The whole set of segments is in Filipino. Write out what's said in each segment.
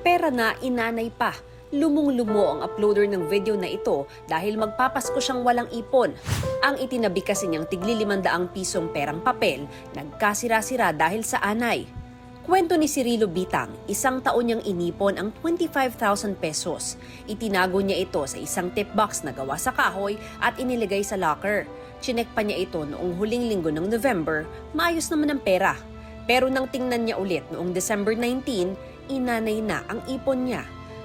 Pera na inanay pa. Lumong-lumo ang uploader ng video na ito dahil magpapasko siyang walang ipon. Ang itinabi kasi niyang tigli 500 pisong perang papel, nagkasira-sira dahil sa anay. Kwento ni Cirilo Bitang, 1 taon niyang inipon ang 25,000 pesos. Itinago niya ito sa isang tip box na gawa sa kahoy at inilagay sa locker. Chinek pa niya ito noong huling linggo ng November, maayos naman ang pera. Pero nang tingnan niya ulit noong December 19, inanay na ang ipon niya.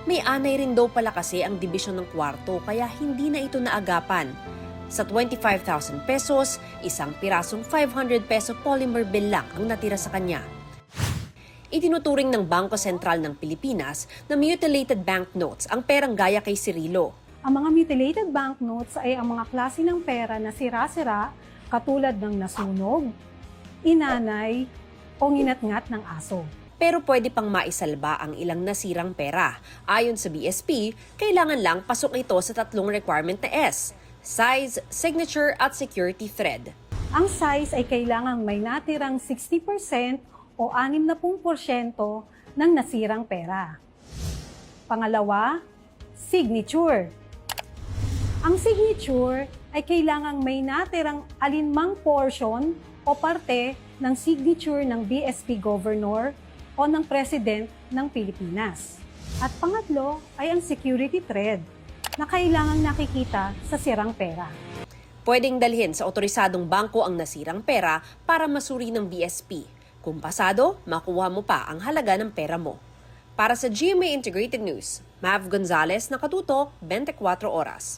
May anay rin daw pala kasi ang dibisyon ng kwarto kaya hindi na ito naagapan. Sa 25,000 pesos, isang pirasong 500 peso polymer bill lang ang natira sa kanya. Itinuturing ng Bangko Sentral ng Pilipinas na mutilated banknotes ang perang gaya kay Cirilo. Ang mga mutilated banknotes ay ang mga klase ng pera na sira-sira katulad ng nasunog, inanay, o nginat-ngat ng aso. Pero pwede pang maisalba ang ilang nasirang pera. Ayon sa BSP, kailangan lang pasok ito sa 3 requirement na S: size, signature at security thread. Ang size ay kailangang may natirang 60% o 60% ng nasirang pera. Pangalawa, signature. Ang signature ay kailangang may natirang alinmang portion o parte ng signature ng BSP Governor o ng President ng Pilipinas. At pangatlo ay ang security thread na kailangang nakikita sa sirang pera. Pwedeng dalhin sa otorisadong bangko ang nasirang pera para masuri ng BSP. Kung pasado, makuha mo pa ang halaga ng pera mo. Para sa GMA Integrated News, Mav Gonzalez, Nakatutok, 24 Oras.